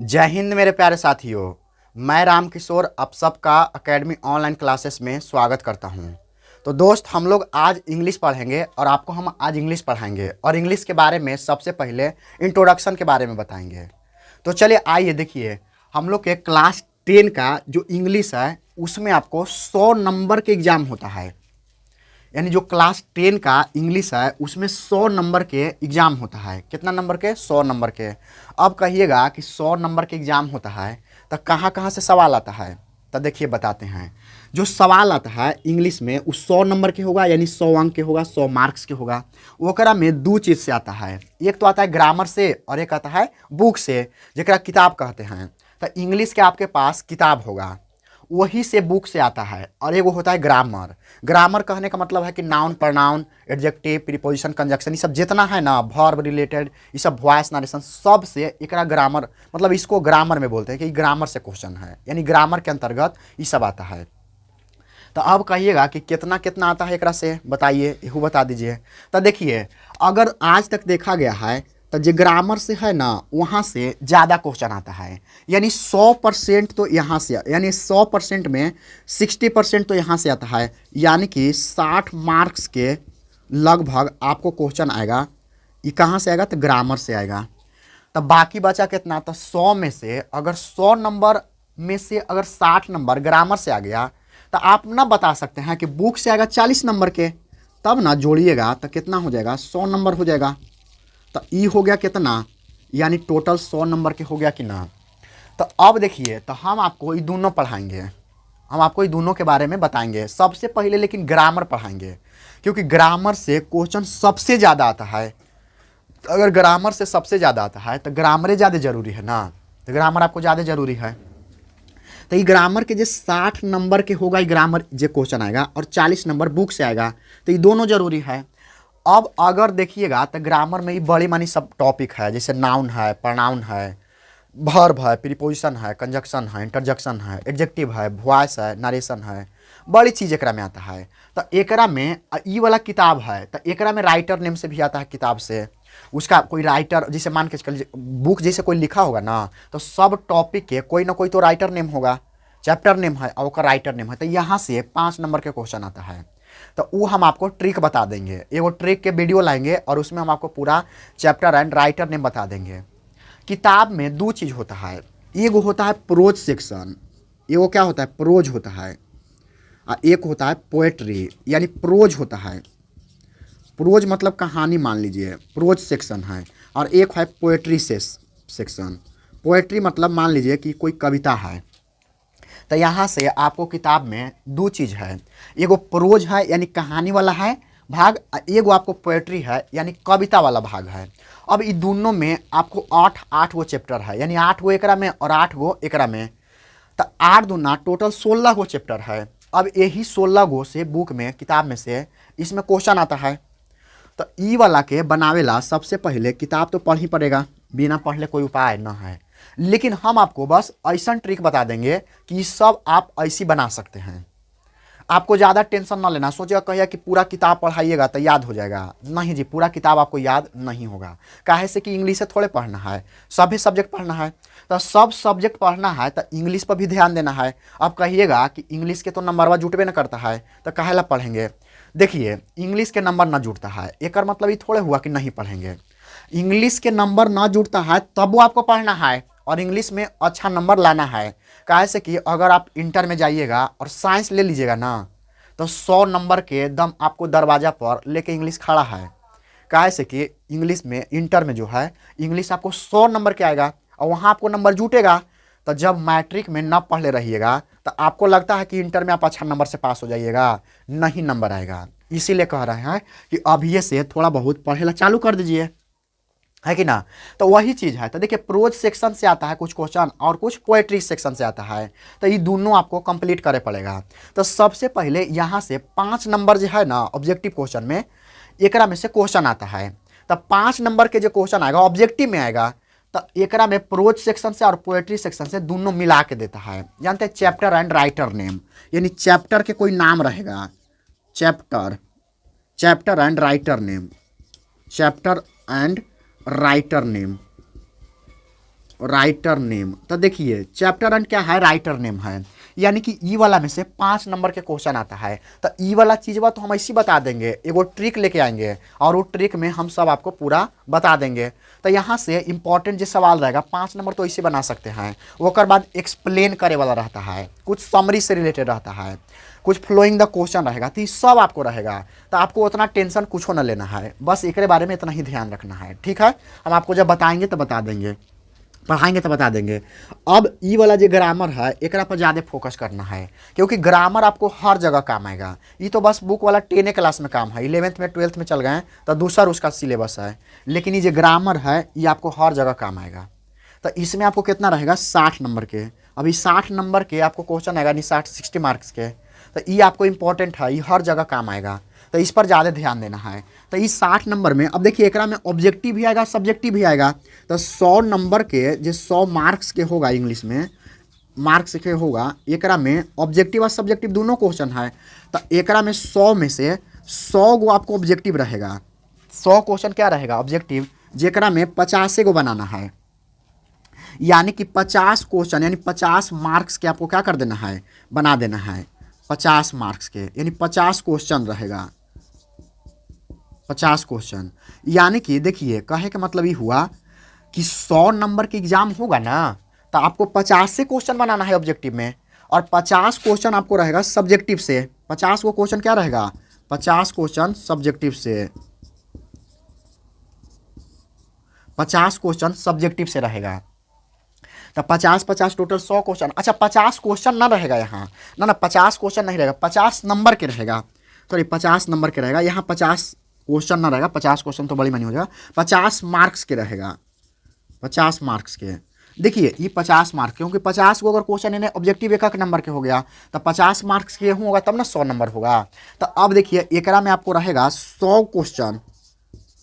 जय हिंद मेरे प्यारे साथियों। मैं राम किशोर आप सबका एकेडमी ऑनलाइन क्लासेस में स्वागत करता हूं। तो दोस्त, हम लोग आज इंग्लिश पढ़ेंगे और आपको हम आज इंग्लिश पढ़ाएंगे और इंग्लिश के बारे में सबसे पहले इंट्रोडक्शन के बारे में बताएंगे। तो चलिए आइए देखिए, हम लोग के क्लास 10 का जो इंग्लिश है उसमें आपको 100 नंबर के एग्ज़ाम होता है। यानी जो क्लास 10 का इंग्लिश है उसमें 100 नंबर के एग्ज़ाम होता है। कितना नंबर के? 100 नंबर के। अब कहिएगा कि 100 नंबर के एग्ज़ाम होता है तो कहाँ कहाँ से सवाल आता है? तो देखिए बताते हैं। जो सवाल आता है इंग्लिश में उस 100 नंबर के होगा, यानी 100 अंक के होगा, 100 मार्क्स के होगा। ओकरा में दो चीज़ से आता है, एक तो आता है ग्रामर से और एक आता है बुक से, जरा किताब कहते हैं। तो इंग्लिश के आपके पास किताब होगा, वही से बुक से आता है। और एगो होता है ग्रामर। ग्रामर कहने का मतलब है कि noun, pronoun, adjective, preposition, conjunction, ये सब जितना है ना, वर्ब रिलेटेड, ये सब वॉइस नरेशन, सब से एकरा ग्रामर, मतलब इसको ग्रामर में बोलते हैं कि ग्रामर से क्वेश्चन है, यानी ग्रामर के अंतर्गत ये सब आता है। तो अब कहिएगा कि कितना कितना आता है एकरा से, बताइए, यहू बता दीजिए। तो देखिए, अगर आज तक देखा गया है तो जो ग्रामर से है ना वहाँ से ज़्यादा क्वेश्चन आता है। यानी 100% तो यहाँ से, यानी 100% में 60% तो यहाँ से आता है, यानी कि 60 मार्क्स के लगभग आपको क्वेश्चन आएगा। ये कहाँ से आएगा? तो ग्रामर से आएगा। तब बाकी बचा कितना? तो 100 में से अगर 100 नंबर में से अगर 60 नंबर ग्रामर से आ गया तो आप ना बता सकते हैं कि बुक से आएगा 40 नंबर के, तब ना जोड़िएगा तो कितना हो जाएगा? 100 नंबर हो जाएगा। तो ई हो गया कितना, यानी टोटल 100 नंबर के हो गया कि ना। तो अब देखिए, तो हम आपको ये दोनों पढ़ाएंगे, हम आपको ये दोनों के बारे में बताएंगे। सबसे पहले लेकिन ग्रामर पढ़ाएंगे, क्योंकि ग्रामर से क्वेश्चन सबसे ज़्यादा आता है। अगर ग्रामर से सबसे ज़्यादा आता है तो ग्रामर ज़्यादा ज़रूरी है ना, तो ग्रामर आपको ज़्यादा ज़रूरी है। तो ये ग्रामर के जो 60 नंबर के होगा, ये ग्रामर जो क्वेश्चन आएगा, और 40 नंबर बुक से आएगा, तो ये दोनों जरूरी है। अब अगर देखिएगा तो ग्रामर में ये बड़ी मानी सब टॉपिक है, जैसे नाउन है, प्रनाउन है, वर्ब है, प्रीपोजिशन है, कंजक्शन है, इंटरजेक्शन है, एडजेक्टिव है, वॉइस है, नरेशन है, बड़ी चीज़ एकरा में आता है। तो एकरा में ई वाला किताब है, तो एकरा में राइटर नेम से भी आता है किताब से। उसका कोई राइटर, जैसे मान के चलिए बुक जैसे कोई लिखा होगा ना, तो सब टॉपिक के कोई ना कोई तो राइटर नेम होगा, चैप्टर नेम है और उसका राइटर नेम है। तो यहाँ से 5 नंबर के क्वेश्चन आता है। तो वो हम आपको ट्रिक बता देंगे, एगो ट्रिक के वीडियो लाएंगे और उसमें हम आपको पूरा चैप्टर एंड राइटर नेम बता देंगे। किताब में दो चीज़ होता है, एगो होता है प्रोज सेक्शन, एगो क्या होता है? प्रोज होता है, और एक होता है पोएट्री, यानी प्रोज होता है। प्रोज मतलब कहानी मान लीजिए, प्रोज सेक्शन है, और एक है पोएट्री सेक्शन। पोएट्री मतलब मान लीजिए कि कोई कविता है। तो यहाँ से आपको किताब में दो चीज़ है, एगो प्रोज है यानी कहानी वाला है भाग, एगो आपको पोएट्री है यानी कविता वाला भाग है। अब ये दोनों में आपको 8 गो चैप्टर है, यानी 8 गो एकरा में और 8 गो एकरा में। तो 8 दूना टोटल 16 गो चैप्टर है। अब यही 16 गो से बुक में, किताब में से इसमें क्वेश्चन आता है। तो ई वाला के बनावेला सबसे पहले किताब तो पढ़ ही पड़ेगा, बिना पढ़ले कोई उपाय ना है। लेकिन हम आपको बस ऐसा ट्रिक बता देंगे कि ये सब आप ऐसी बना सकते हैं। आपको ज़्यादा टेंशन ना लेना, सोचिएगा कहिए कि पूरा किताब पढ़ाइएगा तो याद हो जाएगा। नहीं जी, पूरा किताब आपको याद नहीं होगा। काहे से कि इंग्लिश से थोड़े पढ़ना है, सभी सब्जेक्ट पढ़ना है। तो सब सब्जेक्ट पढ़ना है तो इंग्लिश पर भी ध्यान देना है। अब कहिएगा कि इंग्लिश के तो नंबरवा जुटबे न करता है, तो काहे ला पढ़ेंगे? देखिए, इंग्लिश के नंबर ना जुड़ता है एक मतलब ये थोड़े हुआ कि नहीं पढ़ेंगे। इंग्लिश के नंबर ना जुड़ता है तब वो आपको पढ़ना है और इंग्लिश में अच्छा नंबर लाना है। काहे से कि अगर आप इंटर में जाइएगा और साइंस ले लीजिएगा ना, तो 100 नंबर के दम आपको दरवाज़ा पर लेके इंग्लिश खड़ा है। काहे से कि इंग्लिश में, इंटर में जो है इंग्लिश आपको 100 नंबर के आएगा और वहाँ आपको नंबर जुटेगा। तो जब मैट्रिक में न पढ़ले रहिएगा तो आपको लगता है कि इंटर में आप अच्छा नंबर से पास हो जाइएगा, नहीं नंबर आएगा। इसीलिए कह रहे हैं कि अभी से थोड़ा बहुत पढ़ेला चालू कर दीजिए, है कि ना। तो वही चीज़ है। तो देखिए, प्रोज सेक्शन से आता है कुछ क्वेश्चन और कुछ पोएट्री सेक्शन से आता है। तो ये दोनों आपको कंप्लीट करे पड़ेगा। तो सबसे पहले यहाँ से 5 नंबर जो है ना ऑब्जेक्टिव क्वेश्चन में, एकरा में से क्वेश्चन आता है। तो 5 नंबर के जो क्वेश्चन आएगा ऑब्जेक्टिव में आएगा, तो एकरा में प्रोज सेक्शन से और पोएट्री सेक्शन से दोनों मिला के देता है। जानते हैं, चैप्टर एंड राइटर नेम, यानी चैप्टर के कोई नाम रहेगा, chapter, chapter and writer name, chapter and writer name. Writer name. तो देखिए चैप्टर एंड क्या है, राइटर नेम है, यानी कि ई वाला में से 5 नंबर के क्वेश्चन आता है। तो ई वाला चीज़ तो हम ऐसी बता देंगे, एगो ट्रिक लेके आएंगे और वो ट्रिक में हम सब आपको पूरा बता देंगे। तो यहाँ से इंपॉर्टेंट जो सवाल रहेगा 5 नंबर तो ऐसे बना सकते हैं। ओकर बाद एक्सप्लेन करे वाला रहता है, कुछ समरी से रिलेटेड रहता है, कुछ फ्लोइंग द क्वेश्चन रहेगा। तो ये सब आपको रहेगा। तो आपको उतना टेंशन कुछ न लेना है, बस एक बारे में इतना ही ध्यान रखना है, ठीक है। हम आपको जब बताएंगे तो बता देंगे, पढ़ाएंगे तो बता देंगे। अब ई वाला जो ग्रामर है एक पर ज़्यादा फोकस करना है, क्योंकि ग्रामर आपको हर जगह काम आएगा। ये तो बस बुक वाला 10 क्लास में काम है, 11th में 12th में चल गए तो दूसरा उसका सिलेबस है, लेकिन ये जो ग्रामर है ये आपको हर जगह काम आएगा। तो इसमें आपको कितना रहेगा 60 नंबर के। अभी 60 नंबर के आपको क्वेश्चन आएगा, नहीं 60 मार्क्स के। तो ये आपको इंपॉर्टेंट है, ये हर जगह काम आएगा, तो इस पर ज़्यादा ध्यान देना है। तो इस 60 नंबर में अब देखिए एकरा में ऑब्जेक्टिव भी आएगा, सब्जेक्टिव भी आएगा। तो 100 नंबर के जो 100 मार्क्स के होगा, इंग्लिश में मार्क्स के होगा, एकरा में ऑब्जेक्टिव और सब्जेक्टिव दोनों क्वेश्चन है। तो एकरा में 100 में से 100 गो आपको ऑब्जेक्टिव रहेगा, 100 क्वेश्चन क्या रहेगा ऑब्जेक्टिव, जेकरा में 50 गो बनाना है, यानी कि 50 क्वेश्चन यानी 50 मार्क्स के आपको क्या कर देना है, बना देना है। 50 मार्क्स के यानी 50 क्वेश्चन रहेगा, 50 क्वेश्चन। यानी कि देखिए कहे का मतलब ये हुआ कि 100 नंबर के एग्जाम होगा ना, तो आपको 50 से क्वेश्चन बनाना है ऑब्जेक्टिव में, और 50 क्वेश्चन आपको रहेगा सब्जेक्टिव से। 50 को क्वेश्चन क्या रहेगा, 50 क्वेश्चन सब्जेक्टिव से, 50 क्वेश्चन सब्जेक्टिव से रहेगा। तो 50 टोटल 100 क्वेश्चन। अच्छा 50 क्वेश्चन ना रहेगा यहाँ, ना 50 क्वेश्चन नहीं रहेगा, 50 नंबर के रहेगा, सॉरी 50 नंबर के रहेगा। यहाँ 50 क्वेश्चन ना रहेगा, 50 क्वेश्चन तो बड़ी मानी हो जाएगा, 50 मार्क्स के रहेगा, 50 मार्क्स के। देखिए ये 50 मार्क्स, क्योंकि 50 को अगर क्वेश्चन इन्हें ऑब्जेक्टिव एक नंबर के हो गया तो 50 मार्क्स के होगा तब ना 100 नंबर होगा। तो अब देखिए एकरा में आपको रहेगा 100 क्वेश्चन,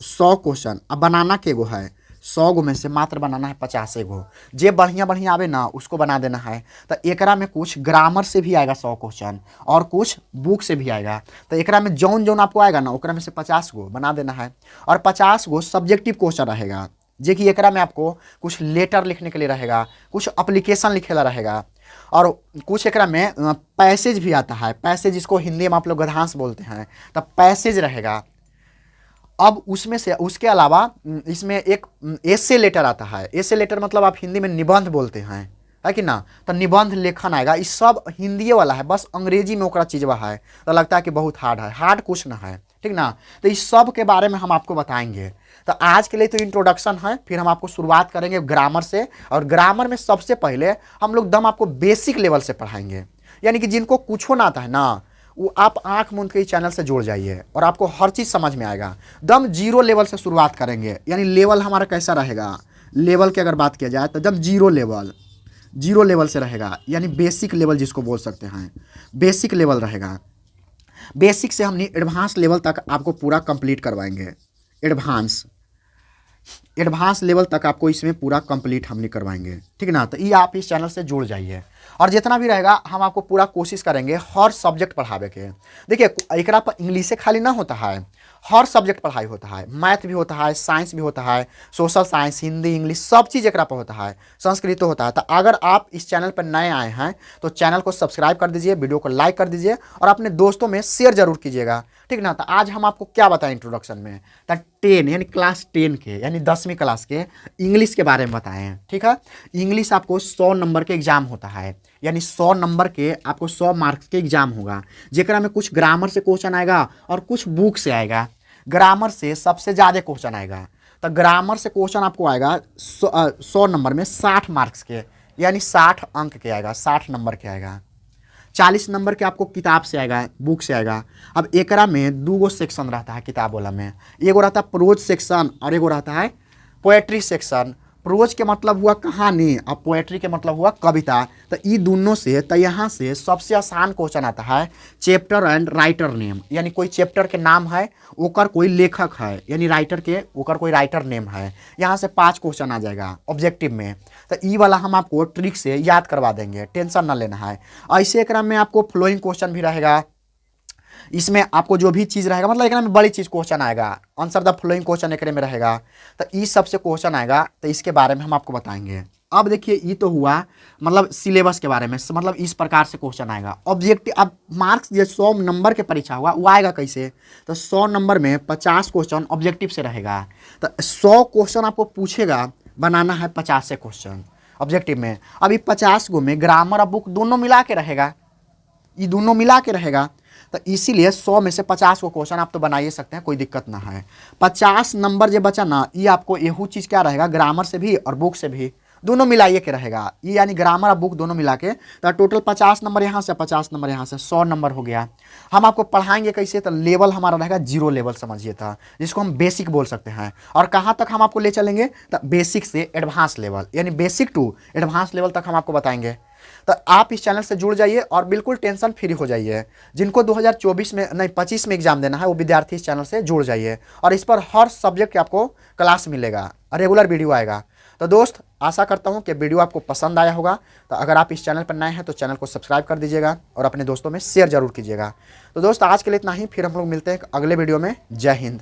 100 क्वेश्चन। अब बनाना के गो है, 100 गो में से मात्र बनाना है 50 गो। जे बढ़िया बढ़िया आवे ना उसको बना देना है। तो एकरा में कुछ ग्रामर से भी आएगा 100 क्वेश्चन, और कुछ बुक से भी आएगा। तो एकरा में जौन जौन आपको आएगा ना ओकरा में से 50 गो बना देना है, और 50 गो सब्जेक्टिव क्वेश्चन रहेगा, जे कि एकरा में आपको कुछ लेटर लिखने के लिए रहेगा, कुछ अप्लीकेशन लिखेला रहेगा, और कुछ एकरा में पैसेज भी आता है। पैसेज इसको हिंदी में आप लोग गद्यांश बोलते हैं, तो पैसेज रहेगा। अब उसमें से उसके अलावा इसमें एक एसे लेटर आता है। एसे लेटर मतलब आप हिंदी में निबंध बोलते हैं, है कि ना। तो निबंध लेखन आएगा, ये सब हिंदी वाला है, बस अंग्रेजी में ओकरा चीज़वा है। तो लगता है कि बहुत हार्ड है, हार्ड कुछ ना है, ठीक ना। तो इस सब के बारे में हम आपको बताएंगे। तो आज के लिए तो इंट्रोडक्शन है, फिर हम आपको शुरुआत करेंगे ग्रामर से। और ग्रामर में सबसे पहले हम लोग दम आपको बेसिक लेवल से पढ़ाएंगे, यानी कि जिनको कुछ ना आता है ना वो आप आंख मूंद के इस चैनल से जुड़ जाइए और आपको हर चीज़ समझ में आएगा। दम 0 लेवल से शुरुआत करेंगे, यानी लेवल हमारा कैसा रहेगा, लेवल की अगर बात किया जाए तो दम 0 लेवल, 0 लेवल से रहेगा, यानी बेसिक लेवल जिसको बोल सकते हैं, बेसिक लेवल रहेगा। बेसिक से हमने एडवांस लेवल तक आपको पूरा कंप्लीट करवाएंगे। एडवांस लेवल तक आपको इसमें पूरा कंप्लीट हमने करवाएंगे, ठीक ना। तो ये आप इस चैनल से जुड़ जाइए, और जितना भी रहेगा हम आपको पूरा कोशिश करेंगे हर सब्जेक्ट पढ़ावे के। देखिए एकरा पर इंग्लिश से खाली ना होता है, हर सब्जेक्ट पढ़ाई होता है, मैथ भी होता है, साइंस भी होता है, सोशल साइंस, हिंदी, इंग्लिश, सब चीज़ एकरा पर होता है, संस्कृत होता है। तो अगर आप इस चैनल पर नए आए हैं तो चैनल को सब्सक्राइब कर दीजिए, वीडियो को लाइक कर दीजिए, और अपने दोस्तों में शेयर जरूर कीजिएगा, ठीक ना। तो आज हम आपको क्या बताएं इंट्रोडक्शन में, तो 10 यानी क्लास 10 के यानी 10वीं क्लास के इंग्लिश के बारे में बताएं, ठीक है। इंग्लिश आपको 100 नंबर के एग्जाम होता है, यानी 100 नंबर के आपको 100 मार्क्स के एग्जाम होगा, जेकरा में कुछ ग्रामर से क्वेश्चन आएगा और कुछ बुक से आएगा। ग्रामर से सबसे ज़्यादा क्वेश्चन आएगा, तो ग्रामर से क्वेश्चन आपको आएगा 100 नंबर में 60 मार्क्स के, यानी 60 अंक के आएगा, 60 नंबर के आएगा। 40 नंबर के आपको किताब से आएगा, बुक से आएगा। अब एकरा में 2 सेक्शन रहता है किताब वाला में, एगो रहता है प्रोज सेक्शन और एगो रहता है पोएट्री सेक्शन। प्रोज के मतलब हुआ कहानी और पोएट्री के मतलब हुआ कविता। तो ये दोनों से तो यहाँ से सबसे आसान क्वेश्चन आता है चैप्टर एंड राइटर नेम, यानी कोई चैप्टर के नाम है, ओकर कोई लेखक है, यानी राइटर के ओकर कोई राइटर नेम है। यहाँ से 5 क्वेश्चन आ जाएगा ऑब्जेक्टिव में। तो ये वाला हम आपको ट्रिक से याद करवा देंगे, टेंशन ना लेना है। ऐसे एकरा में आपको फ्लोइंग क्वेश्चन भी रहेगा, इसमें आपको जो भी चीज़ रहेगा मतलब एक में बड़ी चीज़ क्वेश्चन आएगा, आंसर द फॉलोइंग क्वेश्चन एक में रहेगा, तो इस सबसे क्वेश्चन आएगा, तो इसके बारे में हम आपको बताएंगे। अब देखिए ये तो हुआ मतलब सिलेबस के बारे में, मतलब इस प्रकार से क्वेश्चन आएगा। ऑब्जेक्टिव अब मार्क्स जो 100 नंबर के परीक्षा हुआ वो आएगा कैसे, तो 100 नंबर में 50 क्वेश्चन ऑब्जेक्टिव से रहेगा, तो 100 क्वेश्चन आपको पूछेगा, बनाना है 50 से क्वेश्चन ऑब्जेक्टिव में। अभी 50 गो में ग्रामर और बुक दोनों मिला के रहेगा, ये दोनों मिला के रहेगा, तो इसीलिए 100 में से 50 को क्वेश्चन आप तो बना ही सकते हैं, कोई दिक्कत ना है। 50 नंबर जो बचा ना, ये आपको यहू चीज़ क्या रहेगा, ग्रामर से भी और बुक से भी दोनों मिलाइए के रहेगा, ये यानी ग्रामर और बुक दोनों मिला के, तो टोटल 50 नंबर यहाँ से 50 नंबर यहाँ से 100 नंबर हो गया। हम आपको पढ़ाएंगे कैसे, तो लेवल हमारा रहेगा 0 लेवल समझिए था, जिसको हम बेसिक बोल सकते हैं। और कहाँ तक हम आपको ले चलेंगे, तो बेसिक से एडवांस लेवल, यानी बेसिक टू एडवांस लेवल तक हम आपको बताएंगे। तो आप इस चैनल से जुड़ जाइए और बिल्कुल टेंशन फ्री हो जाइए। जिनको 2024 में नहीं 25 में एग्जाम देना है वो विद्यार्थी इस चैनल से जुड़ जाइए, और इस पर हर सब्जेक्ट के आपको क्लास मिलेगा, रेगुलर वीडियो आएगा। तो दोस्त आशा करता हूँ कि वीडियो आपको पसंद आया होगा। तो अगर आप इस चैनल पर नए हैं तो चैनल को सब्सक्राइब कर दीजिएगा और अपने दोस्तों में शेयर जरूर कीजिएगा। तो दोस्त आज के लिए इतना ही, फिर हम लोग मिलते हैं अगले वीडियो में। जय हिंद।